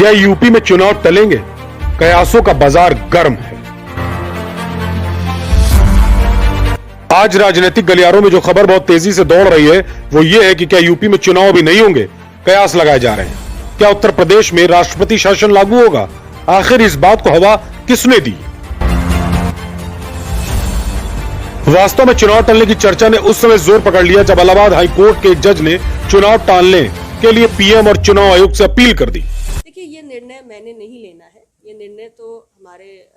क्या यूपी में चुनाव टलेंगे? कयासों का बाजार गर्म है। आज राजनीतिक गलियारों में जो खबर बहुत तेजी से दौड़ रही है वो ये है कि क्या यूपी में चुनाव भी नहीं होंगे? कयास लगाए जा रहे हैं। क्या उत्तर प्रदेश में राष्ट्रपति शासन लागू होगा? आखिर इस बात को हवा किसने दी? वास्तव में चुनाव टलने की चर्चा ने उस समय जोर पकड़ लिया जब इलाहाबाद हाई कोर्ट के एक जज ने चुनाव टालने के लिए पीएम और चुनाव आयोग से अपील कर दी। देखिए, ये निर्णय मैंने नहीं लेना है। ये निर्णय तो हमारे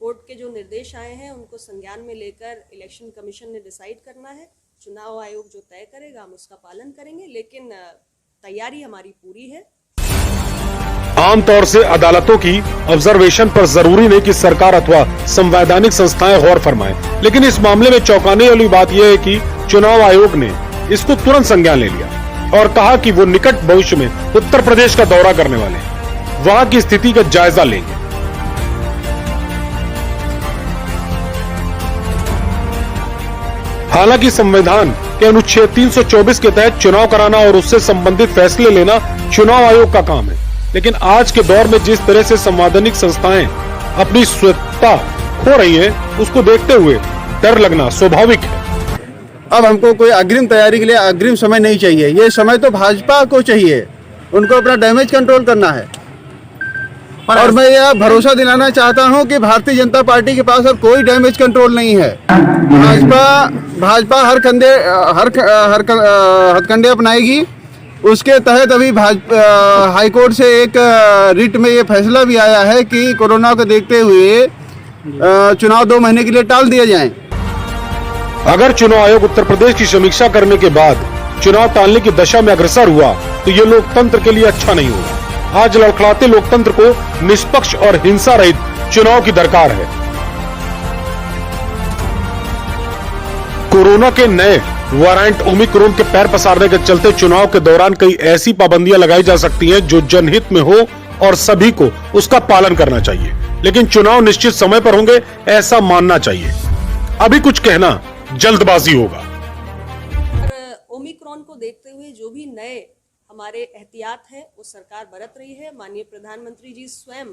कोर्ट के जो निर्देश आए हैं उनको संज्ञान में लेकर इलेक्शन कमीशन ने डिसाइड करना है। चुनाव आयोग जो तय करेगा हम उसका पालन करेंगे, लेकिन तैयारी हमारी पूरी है। आमतौर से अदालतों की ऑब्जर्वेशन पर जरूरी नहीं कि सरकार अथवा संवैधानिक संस्थाएं गौर फरमाएं, लेकिन इस मामले में चौंकाने वाली बात यह है कि चुनाव आयोग ने इसको तुरंत संज्ञान ले लिया और कहा कि वो निकट भविष्य में उत्तर प्रदेश का दौरा करने वाले हैं, वहां की स्थिति का जायजा लेंगे। हालांकि संविधान के अनुच्छेद 324 के तहत चुनाव कराना और उससे संबंधित फैसले लेना चुनाव आयोग का काम है, लेकिन आज के दौर में जिस तरह से संवैधानिक संस्थाएं अपनी स्वतंत्रता खो रही हैं, उसको देखते हुए डर लगना स्वाभाविक है। अब हमको कोई अग्रिम तैयारी के लिए अग्रिम समय नहीं चाहिए। ये समय तो भाजपा को चाहिए, उनको अपना डैमेज कंट्रोल करना है। और मैं यह भरोसा दिलाना चाहता हूं कि भारतीय जनता पार्टी के पास अब कोई डैमेज कंट्रोल नहीं है। भाजपा हथकंडे अपनाएगी। उसके तहत अभी हाई कोर्ट से एक रिट में ये फैसला भी आया है कि कोरोना को देखते हुए चुनाव 2 महीने के लिए टाल दिए जाएं। अगर चुनाव आयोग उत्तर प्रदेश की समीक्षा करने के बाद चुनाव टालने की दशा में अग्रसर हुआ तो ये लोकतंत्र के लिए अच्छा नहीं होगा। आज लड़खड़ाते लोकतंत्र को निष्पक्ष और हिंसा रहित चुनाव की दरकार है। कोरोना के नए वेरिएंट ओमिक्रॉन के पैर पसारने के चलते चुनाव के दौरान कई ऐसी पाबंदियां लगाई जा सकती हैं जो जनहित में हो और सभी को उसका पालन करना चाहिए, लेकिन चुनाव निश्चित समय पर होंगे ऐसा मानना चाहिए। अभी कुछ कहना जल्दबाजी होगा। ओमिक्रॉन को देखते हुए जो भी नए हमारे एहतियात है वो सरकार बरत रही है। माननीय प्रधानमंत्री जी स्वयं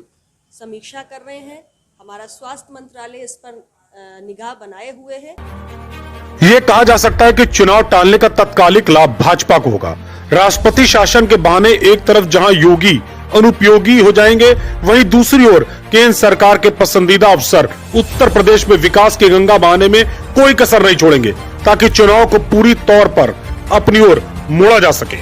समीक्षा कर रहे हैं। हमारा स्वास्थ्य मंत्रालय इस पर निगाह बनाए हुए है। ये कहा जा सकता है कि चुनाव टालने का तत्कालिक लाभ भाजपा को होगा। राष्ट्रपति शासन के बहाने एक तरफ जहां योगी अनुपयोगी हो जाएंगे, वहीं दूसरी ओर केंद्र सरकार के पसंदीदा अफसर उत्तर प्रदेश में विकास की गंगा बहाने में कोई कसर नहीं छोड़ेंगे ताकि चुनाव को पूरी तौर पर अपनी ओर मोड़ा जा सके।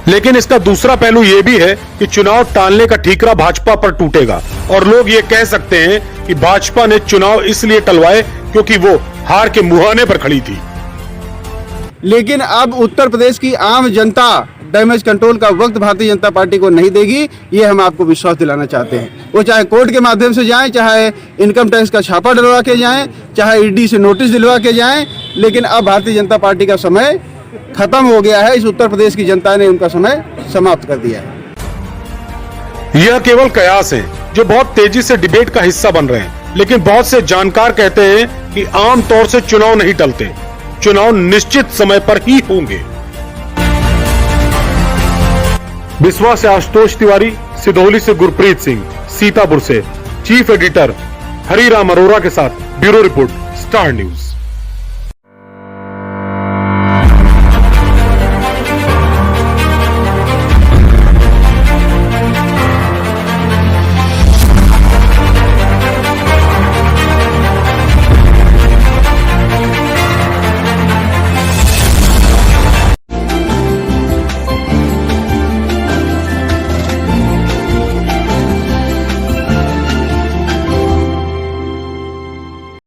लेकिन इसका दूसरा पहलू यह भी है कि चुनाव टालने का ठीकरा भाजपा पर टूटेगा और लोग ये कह सकते हैं कि भाजपा ने चुनाव इसलिए टलवाए क्योंकि वो हार के मुहाने पर खड़ी थी। लेकिन अब उत्तर प्रदेश की आम जनता डैमेज कंट्रोल का वक्त भारतीय जनता पार्टी को नहीं देगी, ये हम आपको विश्वास दिलाना चाहते हैं। वो चाहे कोर्ट के माध्यम से जाएं, चाहे इनकम टैक्स का छापा डलवा के जाएं, चाहे ईडी से नोटिस दिलवा के जाएं, लेकिन अब भारतीय जनता पार्टी का समय खत्म हो गया है। इस उत्तर प्रदेश की जनता ने उनका समय समाप्त कर दिया है। यह केवल कयास है जो बहुत तेजी से डिबेट का हिस्सा बन रहे हैं, लेकिन बहुत से जानकार कहते हैं कि आमतौर से चुनाव नहीं टलते, चुनाव निश्चित समय पर ही होंगे। बिस्वा से आशुतोष तिवारी, सिधौली से गुरप्रीत सिंह, सीतापुर से चीफ एडिटर हरिराम अरोरा के साथ ब्यूरो रिपोर्ट, स्टार न्यूज।